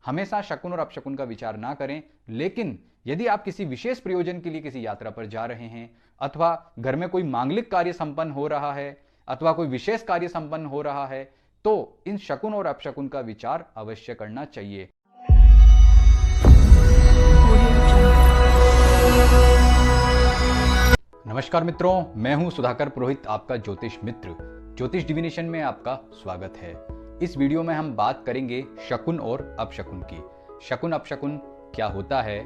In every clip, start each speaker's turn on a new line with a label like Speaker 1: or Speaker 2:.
Speaker 1: हमेशा शकुन और अपशकुन का विचार ना करें, लेकिन यदि आप किसी विशेष प्रयोजन के लिए किसी यात्रा पर जा रहे हैं, अथवा घर में कोई मांगलिक कार्य संपन्न हो रहा है, अथवा कोई विशेष कार्य संपन्न हो रहा है, तो इन शकुन और अपशकुन का विचार अवश्य करना चाहिए। नमस्कार मित्रों, मैं हूं सुधाकर पुरोहित, आपका ज्योतिष मित्र। ज्योतिष डिविनेशन में आपका स्वागत है। इस वीडियो में हम बात करेंगे शकुन और अपशकुन की। शकुन अपशकुन क्या होता है,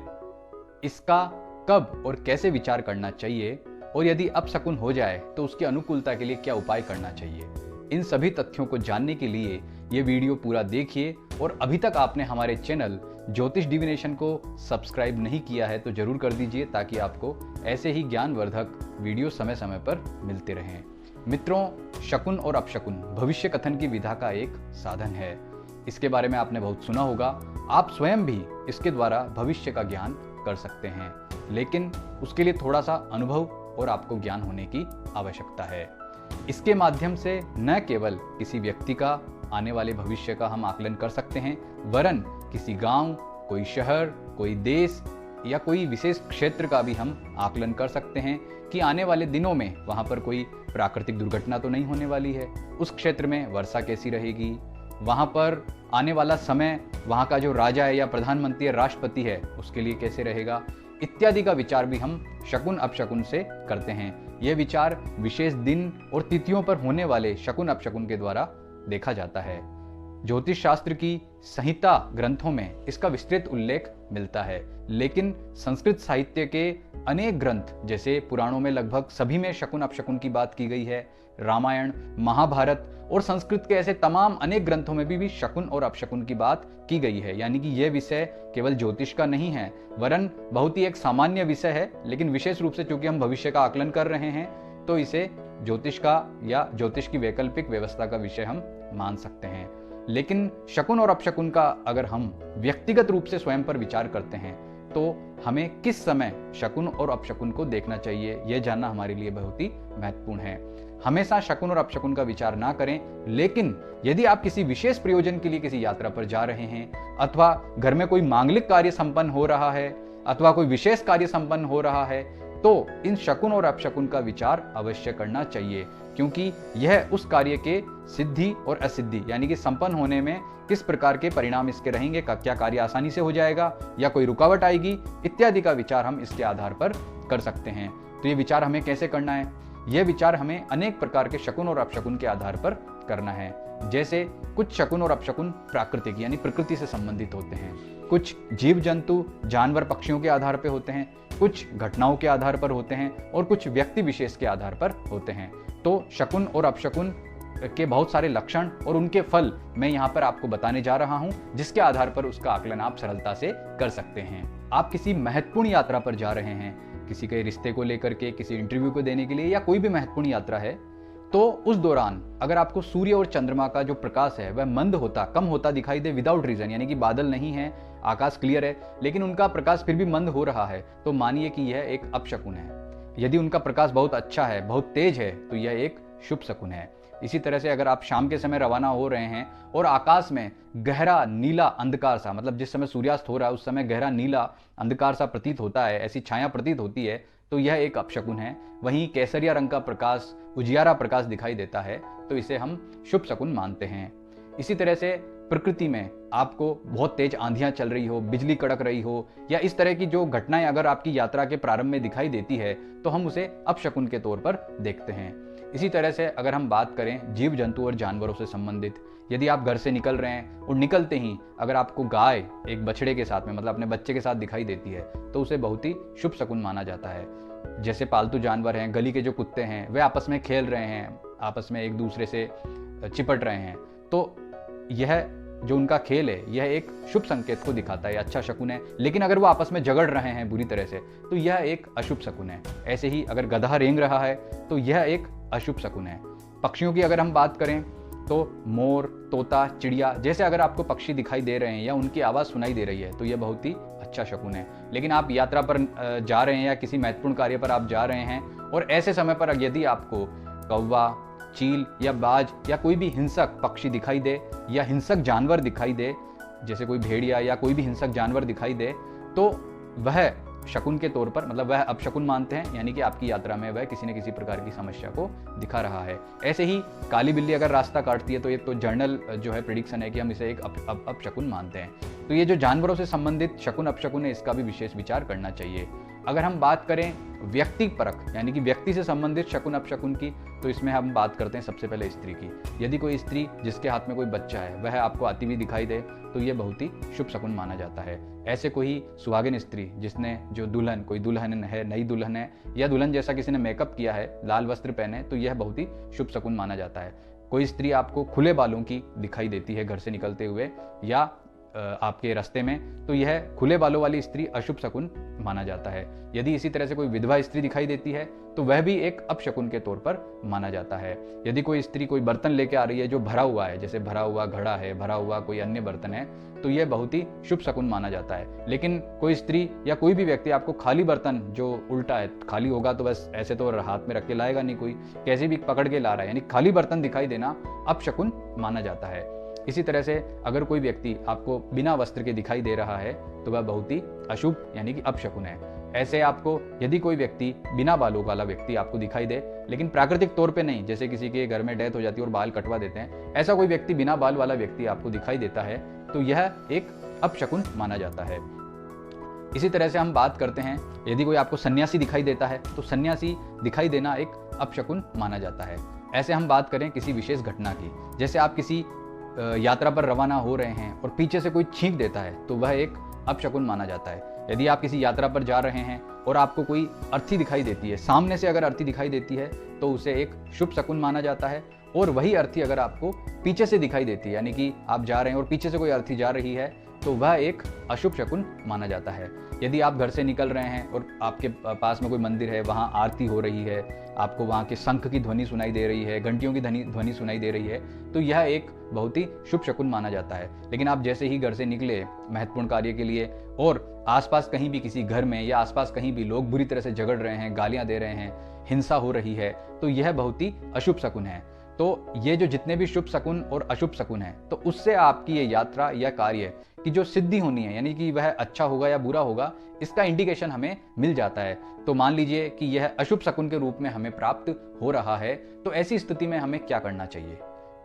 Speaker 1: इसका कब और कैसे विचार करना चाहिए, और यदि अपशकुन हो जाए तो उसकी अनुकूलता के लिए क्या उपाय करना चाहिए। इन सभी तथ्यों को जानने के लिए ये वीडियो पूरा देखिए, और अभी तक आपने हमारे चैनल ज्योतिष डिविनेशन को सब्सक्राइब नहीं किया है तो जरूर कर दीजिए, ताकि आपको ऐसे ही ज्ञानवर्धक वीडियो समय समय पर मिलते रहें। मित्रों, शकुन और अपशकुन भविष्य कथन की विधा का एक साधन है। इसके बारे में आपने बहुत सुना होगा। आप स्वयं भी इसके द्वारा भविष्य का ज्ञान कर सकते हैं, लेकिन उसके लिए थोड़ा सा अनुभव और आपको ज्ञान होने की आवश्यकता है। इसके माध्यम से न केवल किसी व्यक्ति का आने वाले भविष्य का हम आकलन कर सकते हैं, वरन किसी गांव, कोई शहर, कोई देश या कोई विशेष क्षेत्र का भी हम आकलन कर सकते हैं कि आने वाले दिनों में वहां पर कोई प्राकृतिक दुर्घटना तो नहीं होने वाली है, उस क्षेत्र में वर्षा कैसी रहेगी, वहां पर आने वाला समय वहां का जो राजा है या प्रधानमंत्री या राष्ट्रपति है उसके लिए कैसे रहेगा, इत्यादि का विचार भी हम शकुन अपशकुन से करते हैं। यह विचार विशेष दिन और तिथियों पर होने वाले शकुन अपशकुन के द्वारा देखा जाता है। ज्योतिष शास्त्र की संहिता ग्रंथों में इसका विस्तृत उल्लेख मिलता है, लेकिन संस्कृत साहित्य के अनेक ग्रंथ, जैसे पुराणों में लगभग सभी में शकुन अपशकुन की बात की गई है। रामायण, महाभारत और संस्कृत के ऐसे तमाम अनेक ग्रंथों में भी शकुन और अपशकुन की बात की गई है। यानी कि यह विषय केवल ज्योतिष का नहीं है, वरन बहुत ही एक सामान्य विषय है, लेकिन विशेष रूप से चूंकि हम भविष्य का आकलन कर रहे हैं तो इसे ज्योतिष का या ज्योतिष की वैकल्पिक व्यवस्था का विषय हम मान सकते हैं। लेकिन शकुन और अपशकुन का अगर हम व्यक्तिगत रूप से स्वयं पर विचार करते हैं तो हमें किस समय शकुन और अपशकुन को देखना चाहिए, यह जानना हमारे लिए बहुत ही महत्वपूर्ण है। हमेशा शकुन और अपशकुन का विचार ना करें, लेकिन यदि आप किसी विशेष प्रयोजन के लिए किसी यात्रा पर जा रहे हैं, अथवा घर में कोई मांगलिक कार्य संपन्न हो रहा है, अथवा कोई विशेष कार्य संपन्न हो रहा है, तो इन शकुन और अपशकुन का विचार अवश्य करना चाहिए, क्योंकि यह उस कार्य के सिद्धि और असिद्धि यानी कि संपन्न होने में किस प्रकार के परिणाम इसके रहेंगे, क्या कार्य आसानी से हो जाएगा या कोई रुकावट आएगी, इत्यादि का विचार हम इसके आधार पर कर सकते हैं। तो ये विचार हमें कैसे करना है? यह विचार हमें अनेक प्रकार के शकुन और अपशकुन के आधार पर करना है। जैसे कुछ शकुन और अपशकुन प्राकृतिक यानी प्रकृति से संबंधित होते हैं, कुछ जीव जंतु जानवर पक्षियों के आधार पर होते हैं, कुछ घटनाओं के आधार पर होते हैं, और कुछ व्यक्ति विशेष के आधार पर होते हैं। तो शकुन और अपशकुन के बहुत सारे लक्षण और उनके फल मैं यहाँ पर आपको बताने जा रहा हूँ, जिसके आधार पर उसका आकलन आप सरलता से कर सकते हैं। आप किसी महत्वपूर्ण यात्रा पर जा रहे हैं, किसी के रिश्ते को लेकर के, किसी इंटरव्यू को देने के लिए, या कोई भी महत्वपूर्ण यात्रा है, तो उस दौरान अगर आपको सूर्य और चंद्रमा का जो प्रकाश है वह मंद होता, कम होता दिखाई दे विदाउट रीजन, यानी कि बादल नहीं है, आकाश क्लियर है, लेकिन उनका प्रकाश फिर भी मंद हो रहा है, तो मानिए कि यह एक अपशकुन है। यदि उनका प्रकाश बहुत अच्छा है, बहुत तेज है, तो यह एक शुभ शकुन है। इसी तरह से अगर आप शाम के समय रवाना हो रहे हैं और आकाश में गहरा नीला अंधकार सा, मतलब जिस समय सूर्यास्त हो रहा है उस समय गहरा नीला अंधकार सा प्रतीत होता है, ऐसी छाया प्रतीत होती है, तो यह एक अपशकुन है। वहीं केसरिया रंग का प्रकाश, उजियारा प्रकाश दिखाई देता है, तो इसे हम शुभ शकुन मानते हैं। इसी तरह से प्रकृति में आपको बहुत तेज आंधियां चल रही हो, बिजली कड़क रही हो, या इस तरह की जो घटनाएं अगर आपकी यात्रा के प्रारंभ में दिखाई देती है, तो हम उसे अपशकुन के तौर पर देखते हैं। इसी तरह से अगर हम बात करें जीव जंतु और जानवरों से संबंधित, यदि आप घर से निकल रहे हैं और निकलते ही अगर आपको गाय एक बछड़े के साथ में, मतलब अपने बच्चे के साथ दिखाई देती है, तो उसे बहुत ही शुभ शकुन माना जाता है। जैसे पालतू जानवर हैं, गली के जो कुत्ते हैं, वे आपस में खेल रहे हैं, आपस में एक दूसरे से चिपट रहे हैं, तो यह जो उनका खेल है यह एक शुभ संकेत को दिखाता है, अच्छा शकुन है। लेकिन अगर वो आपस में झगड़ रहे हैं बुरी तरह से, तो यह एक अशुभ शकुन है। ऐसे ही अगर गधा रेंग रहा है तो यह एक अशुभ शकुन है। पक्षियों की अगर हम बात करें तो मोर, तोता, चिड़िया जैसे अगर आपको पक्षी दिखाई दे रहे हैं या उनकी आवाज़ सुनाई दे रही है, तो यह बहुत ही अच्छा शकुन है। लेकिन आप यात्रा पर जा रहे हैं या किसी महत्वपूर्ण कार्य पर आप जा रहे हैं और ऐसे समय पर यदि आपको कौवा, चील या बाज या कोई भी हिंसक पक्षी दिखाई दे या हिंसक जानवर दिखाई दे, जैसे कोई भेड़िया या कोई भी हिंसक जानवर दिखाई दे तो वह शकुन के तौर पर, मतलब वह अपशकुन मानते हैं, यानी कि आपकी यात्रा में वह किसी न किसी प्रकार की समस्या को दिखा रहा है। ऐसे ही काली बिल्ली अगर रास्ता काटती है तो ये तो जर्नल जो है प्रेडिक्शन है कि हम इसे एक अपशकुन मानते हैं। तो ये जो जानवरों से संबंधित शकुन अपशकुन है, इसका भी विशेष विचार करना चाहिए। अगर हम बात करें व्यक्ति परक, यानी कि व्यक्ति से संबंधित शकुन अपशकुन की, तो इसमें हम बात करते हैं सबसे पहले स्त्री की। यदि कोई स्त्री जिसके हाथ में कोई बच्चा है वह आपको आती हुई दिखाई दे तो यह बहुत ही शुभ शकुन माना जाता है। ऐसे कोई सुहागिन स्त्री जिसने जो दुल्हन, कोई दुल्हन है, नई दुल्हन है, या दुल्हन जैसा किसी ने मेकअप किया है, लाल वस्त्र पहने, तो यह बहुत ही शुभ शकुन माना जाता है। कोई स्त्री आपको खुले बालों की दिखाई देती है घर से निकलते हुए या आपके रास्ते में, तो यह खुले बालों वाली स्त्री अशुभ शकुन माना जाता है। यदि इसी तरह से कोई विधवा स्त्री दिखाई देती है तो वह भी एक अपशकुन के तौर पर माना जाता है। यदि कोई स्त्री कोई बर्तन लेके आ रही है जो भरा हुआ है, जैसे भरा हुआ घड़ा है, भरा हुआ कोई अन्य बर्तन है, तो यह बहुत ही शुभ शकुन माना जाता है। लेकिन कोई स्त्री या कोई भी व्यक्ति आपको खाली बर्तन, जो उल्टा है, खाली होगा तो बस ऐसे तो हाथ में रख के लाएगा नहीं, कोई कैसे भी पकड़ के ला रहा है, यानी खाली बर्तन दिखाई देना अपशकुन माना जाता है। इसी तरह से अगर कोई व्यक्ति आपको बिना वस्त्र के दिखाई दे रहा है तो वह बहुत ही अशुभ यानी कि अपशकुन है। ऐसे आपको यदि कोई व्यक्ति बिना बालों वाला व्यक्ति आपको दिखाई दे, लेकिन प्राकृतिक तौर पे नहीं, जैसे किसी के घर में डेथ हो जाती है और बाल कटवा देते हैं, ऐसा कोई व्यक्ति बिना बाल वाला व्यक्ति आपको दिखाई देता है तो यह एक अपशकुन माना जाता है। इसी तरह से हम बात करते हैं, यदि कोई आपको सन्यासी दिखाई देता है तो सन्यासी दिखाई देना एक अपशकुन माना जाता है। ऐसे हम बात करें किसी विशेष घटना की, जैसे आप किसी यात्रा पर रवाना हो रहे हैं और पीछे से कोई छींक देता है तो वह एक अपशकुन माना जाता है। यदि आप किसी यात्रा पर जा रहे हैं और आपको कोई अर्थी दिखाई देती है, सामने से अगर अर्थी दिखाई देती है तो उसे एक शुभ शकुन माना जाता है। और वही अर्थी अगर आपको पीछे से दिखाई देती है, यानी कि आप जा रहे हैं और पीछे से कोई अर्थी जा रही है, तो वह एक अशुभ शकुन माना जाता है। यदि आप घर से निकल रहे हैं और आपके पास में कोई मंदिर है, वहाँ आरती हो रही है, आपको वहाँ के शंख की ध्वनि सुनाई दे रही है, घंटियों की ध्वनि सुनाई दे रही है, तो यह एक बहुत ही शुभ शकुन माना जाता है। लेकिन आप जैसे ही घर से निकले महत्वपूर्ण कार्य के लिए और आसपास कहीं भी किसी घर में या आसपास कहीं भी लोग बुरी तरह से झगड़ रहे हैं, गालियां दे रहे हैं, हिंसा हो रही है, तो यह बहुत ही अशुभ शकुन है। तो ये जो जितने भी शुभ शकुन और अशुभ शकुन है, तो उससे आपकी ये यात्रा या कार्य की जो सिद्धि होनी है, यानी कि वह अच्छा होगा या बुरा होगा, इसका इंडिकेशन हमें मिल जाता है। तो मान लीजिए कि यह अशुभ शकुन के रूप में हमें प्राप्त हो रहा है, तो ऐसी स्थिति में हमें क्या करना चाहिए,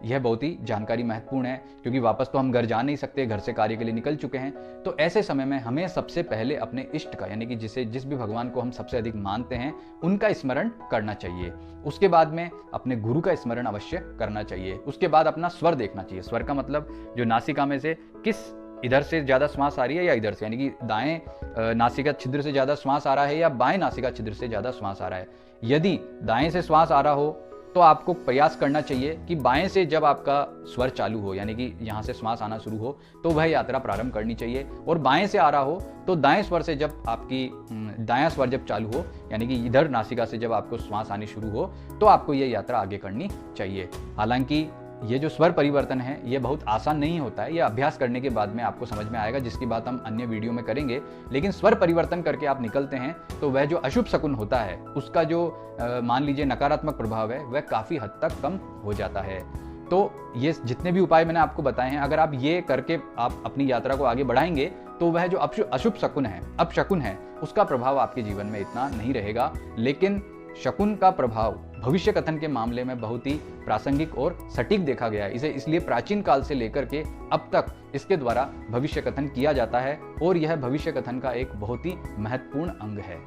Speaker 1: यह बहुत ही जानकारी महत्वपूर्ण है, क्योंकि वापस तो हम घर जा नहीं सकते, घर से कार्य के लिए निकल चुके हैं। तो ऐसे समय में हमें सबसे पहले अपने इष्ट का, यानी कि जिस भी भगवान को हम सबसे अधिक मानते हैं, उनका स्मरण करना चाहिए। उसके बाद में अपने गुरु का स्मरण अवश्य करना चाहिए। उसके बाद अपना स्वर देखना चाहिए। स्वर का मतलब जो नासिका में से किस, इधर से ज़्यादा श्वास आ रही है या इधर से, यानी कि दाएं नासिका छिद्र से ज़्यादा श्वास आ रहा है या बाएं नासिका छिद्र से ज़्यादा श्वास आ रहा है। यदि दाएं से श्वास आ रहा हो तो आपको प्रयास करना चाहिए कि बाएं से जब आपका स्वर चालू हो, यानी कि यहाँ से श्वास आना शुरू हो, तो वह यात्रा प्रारंभ करनी चाहिए। और बाएं से आ रहा हो तो दाएं स्वर से जब आपकी दायां स्वर जब चालू हो, यानी कि इधर नासिका से जब आपको श्वास आनी शुरू हो, तो आपको ये यात्रा आगे करनी चाहिए। हालांकि ये जो स्वर परिवर्तन है ये बहुत आसान नहीं होता है, ये अभ्यास करने के बाद में आपको समझ में आएगा, जिसकी बात हम अन्य वीडियो में करेंगे। लेकिन स्वर परिवर्तन करके आप निकलते हैं तो वह जो अशुभ शकुन होता है, उसका जो मान लीजिए नकारात्मक प्रभाव है, वह काफ़ी हद तक कम हो जाता है। तो ये जितने भी उपाय मैंने आपको बताए हैं, अगर आप ये करके आप अपनी यात्रा को आगे बढ़ाएंगे तो वह जो अशुभ शकुन है, अपशकुन है, उसका प्रभाव आपके जीवन में इतना नहीं रहेगा। लेकिन शकुन का प्रभाव भविष्य कथन के मामले में बहुत ही प्रासंगिक और सटीक देखा गया है। इसे इसलिए प्राचीन काल से लेकर के अब तक इसके द्वारा भविष्य कथन किया जाता है और यह भविष्य कथन का एक बहुत ही महत्वपूर्ण अंग है।